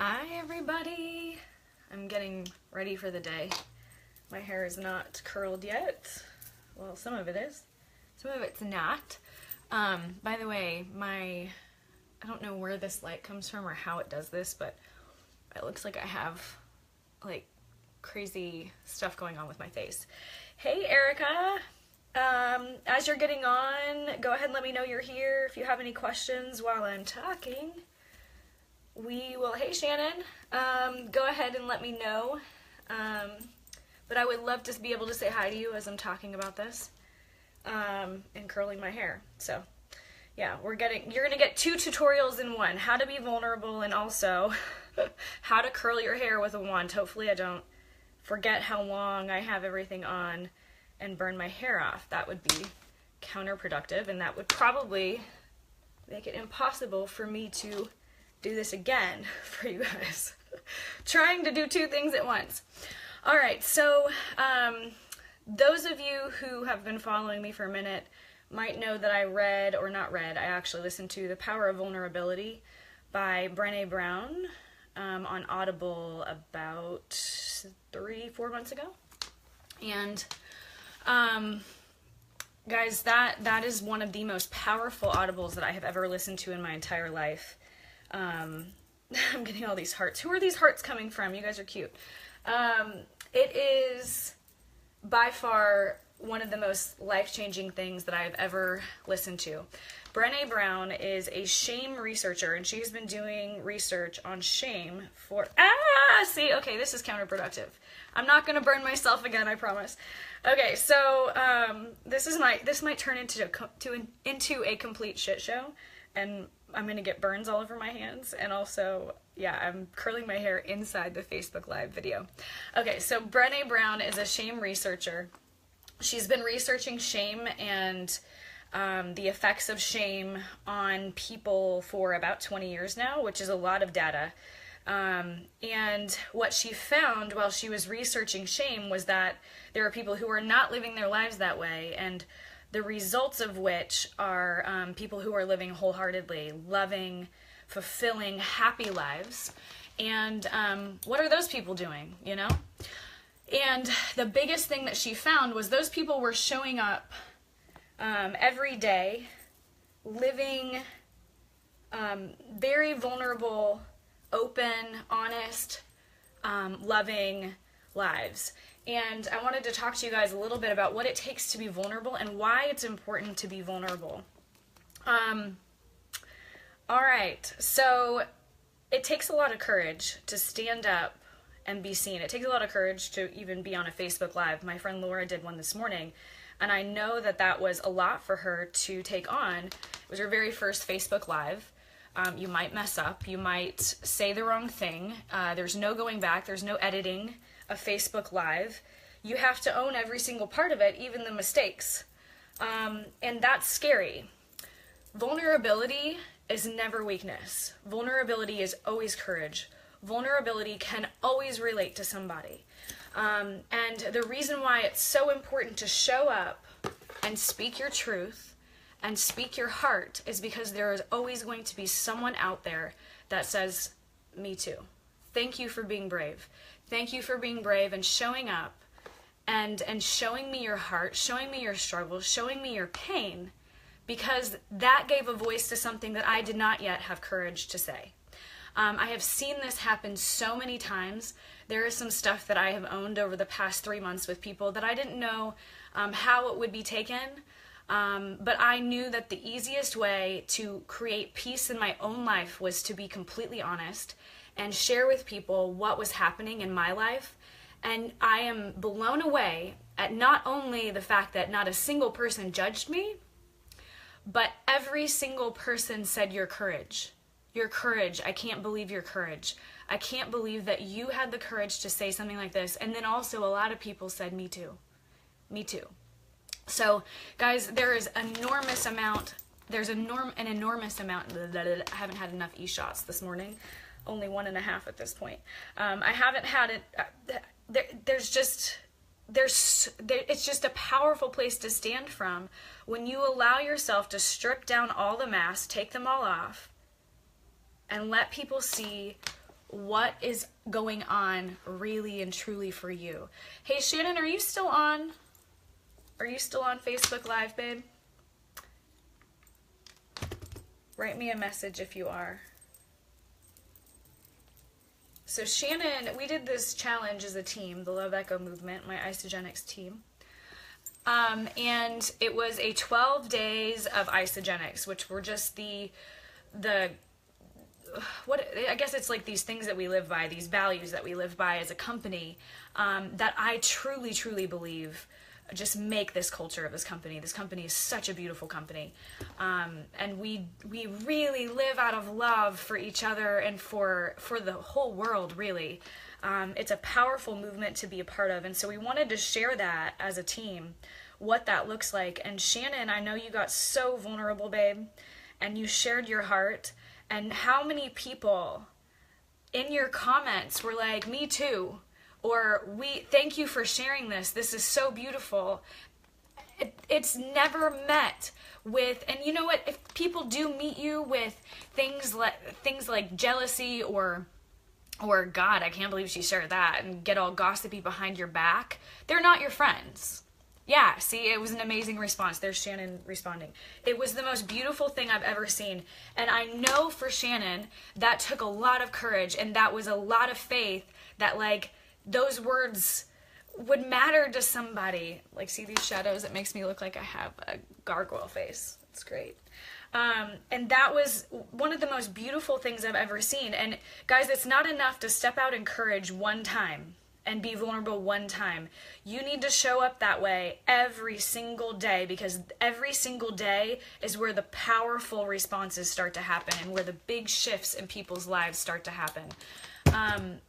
Hi everybody! I'm getting ready for the day. My hair is not curled yet. Well, some of it is. Some of it's not. By the way, I don't know where this light comes from or how it does this, but it looks like I have like crazy stuff going on with my face. Hey Erica! As you're getting on, go ahead and let me know you're here. If you have any questions while I'm talking, we will. Hey Shannon, go ahead and let me know. But I would love to be able to say hi to you as I'm talking about this and curling my hair. So yeah, you're gonna get 2 tutorials in one: how to be vulnerable and also how to curl your hair with a wand. Hopefully I don't forget how long I have everything on and burn my hair off. That would be counterproductive, and that would probably make it impossible for me to do this again for you guys. Trying to do 2 things at once. All right, so those of you who have been following me for a minute might know that I actually listened to The Power of Vulnerability by Brené Brown on Audible about 3-4 months ago. And guys, that is one of the most powerful audibles that I have ever listened to in my entire life. I'm getting all these hearts. Who are these hearts coming from? You guys are cute. It is by far one of the most life-changing things that I've ever listened to. Brené Brown is a shame researcher, and she's been doing research on shame for... See, okay, this is counterproductive. I'm not going to burn myself again, I promise. Okay, so this might turn into a complete shit show, and I'm going to get burns all over my hands, and also, yeah, I'm curling my hair inside the Facebook Live video. Okay, so Brené Brown is a shame researcher. She's been researching shame and the effects of shame on people for about 20 years now, which is a lot of data. And what she found while she was researching shame was that there are people who are not living their lives that way, and the results of which are people who are living wholeheartedly, loving, fulfilling, happy lives. And what are those people doing, you know? And the biggest thing that she found was those people were showing up every day, living very vulnerable, open, honest, loving lives. And I wanted to talk to you guys a little bit about what it takes to be vulnerable and why it's important to be vulnerable. All right, so it takes a lot of courage to stand up and be seen. It takes a lot of courage to even be on a Facebook Live. My friend Laura did one this morning, and I know that that was a lot for her to take on. It was her very first Facebook Live. You might mess up. You might say the wrong thing. There's no going back. There's no editing a Facebook Live. You have to own every single part of it, even the mistakes. And that's scary. Vulnerability is never weakness. Vulnerability is always courage. Vulnerability can always relate to somebody. And the reason why it's so important to show up and speak your truth and speak your heart is because there is always going to be someone out there that says, me too. Thank you for being brave. Thank you for being brave and showing up and showing me your heart, showing me your struggles, showing me your pain, because that gave a voice to something that I did not yet have courage to say. I have seen this happen so many times. There is some stuff that I have owned over the past 3 months with people that I didn't know how it would be taken, but I knew that the easiest way to create peace in my own life was to be completely honest and share with people what was happening in my life. And I am blown away at not only the fact that not a single person judged me, but every single person said, your courage. Your courage. I can't believe your courage. I can't believe that you had the courage to say something like this. And then also a lot of people said, me too. Me too. So guys, there is an enormous amount. I haven't had enough e-shots this morning. Only 1.5 at this point. I haven't had it. It's just a powerful place to stand from when you allow yourself to strip down all the masks, take them all off, and let people see what is going on really and truly for you. Hey, Shannon, are you still on? Are you still on Facebook Live, babe? Write me a message if you are. So Shannon, we did this challenge as a team, the Love Echo movement, my Isagenix team. And it was a 12 days of Isagenix, which were just what I guess it's like these things that we live by, these values that we live by as a company, that I truly, truly believe just make this culture of this company. This company is such a beautiful company. And we really live out of love for each other and for the whole world, really. It's a powerful movement to be a part of. And so we wanted to share that as a team, what that looks like. And Shannon, I know you got so vulnerable, babe, and you shared your heart. And how many people in your comments were like, me too, or thank you for sharing this. This is so beautiful. It's never met with, and you know what, if people do meet you with things like jealousy or God, I can't believe she shared that, and get all gossipy behind your back, they're not your friends. Yeah, see, it was an amazing response. There's Shannon responding. It was the most beautiful thing I've ever seen. And I know for Shannon, that took a lot of courage, and that was a lot of faith that, like, those words would matter to somebody. Like, see these shadows? It makes me look like I have a gargoyle face. It's great. And that was one of the most beautiful things I've ever seen. And guys, it's not enough to step out in courage one time and be vulnerable one time. You need to show up that way every single day, because every single day is where the powerful responses start to happen and where the big shifts in people's lives start to happen.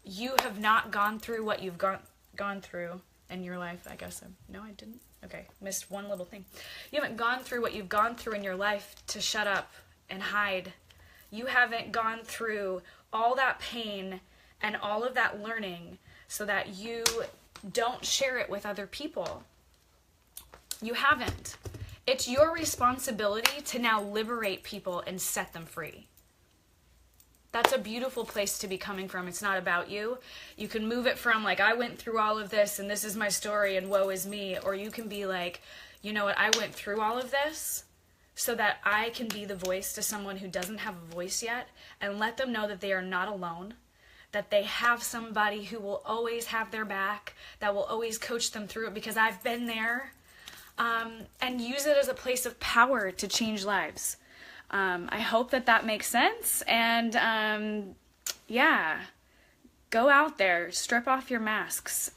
You have not gone through what you've gone through in your life. I guess no, I didn't. Okay, missed one little thing. You haven't gone through what you've gone through in your life to shut up and hide. You haven't gone through all that pain and all of that learning so that you don't share it with other people. You haven't. It's your responsibility to now liberate people and set them free. That's a beautiful place to be coming from. It's not about you. You can move it from, like, I went through all of this and this is my story and woe is me. Or you can be like, you know what, I went through all of this so that I can be the voice to someone who doesn't have a voice yet, and let them know that they are not alone, that they have somebody who will always have their back, that will always coach them through it, because I've been there, and use it as a place of power to change lives. I hope that makes sense. And yeah, go out there, strip off your masks,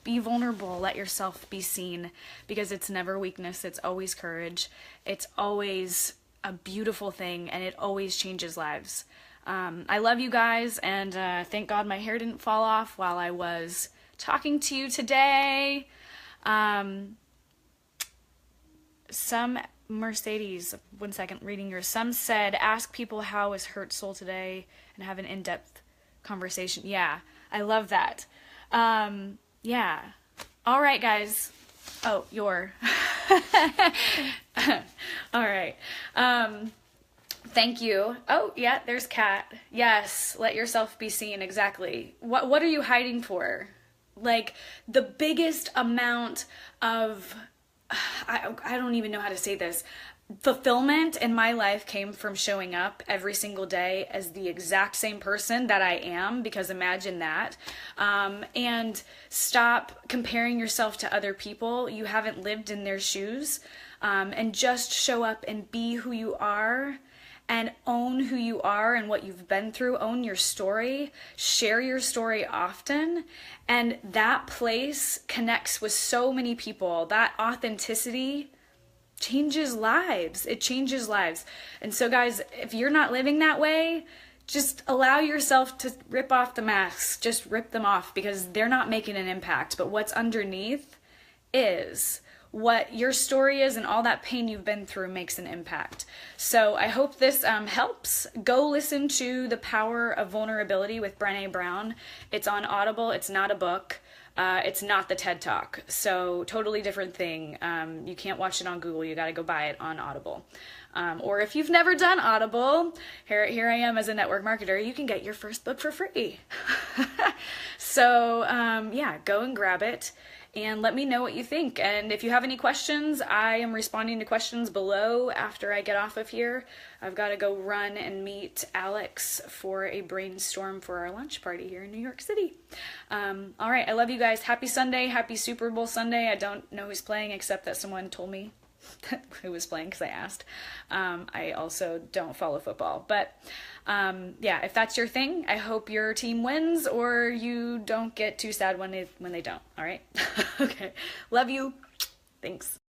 be vulnerable, let yourself be seen, because it's never weakness, it's always courage, it's always a beautiful thing, and it always changes lives. I love you guys, and thank God my hair didn't fall off while I was talking to you today. Some Mercedes, 1 second, reading yours. Some said, ask people how is hurt soul today and have an in-depth conversation. Yeah, I love that. Yeah. All right, guys. Oh, your. All right. Thank you. Oh, yeah, there's Kat. Yes, let yourself be seen. Exactly. What are you hiding for? Like, the biggest amount of, I don't even know how to say this, fulfillment in my life came from showing up every single day as the exact same person that I am, because imagine that. And stop comparing yourself to other people. You haven't lived in their shoes. And just show up and be who you are, and own who you are and what you've been through. Own your story. Share your story often. And that place connects with so many people. That authenticity changes lives. It changes lives. And so, guys, if you're not living that way, just allow yourself to rip off the masks. Just rip them off, because they're not making an impact. But what's underneath is what your story is and all that pain you've been through makes an impact. So I hope this helps. Go listen to The Power of Vulnerability with Brené Brown. It's on Audible. It's not a book. It's not the TED Talk. So totally different thing. You can't watch it on Google. You got to go buy it on Audible. Or if you've never done Audible, here I am as a network marketer, you can get your first book for free. So yeah, go and grab it and let me know what you think. And if you have any questions, I am responding to questions below after I get off of here. I've got to go run and meet Alex for a brainstorm for our lunch party here in New York City. All right, I love you guys. Happy Sunday. Happy Super Bowl Sunday. I don't know who's playing except that someone told me who was playing because I asked. I also don't follow football, but yeah, if that's your thing, I hope your team wins or you don't get too sad when they don't. All right. Okay. Love you. Thanks.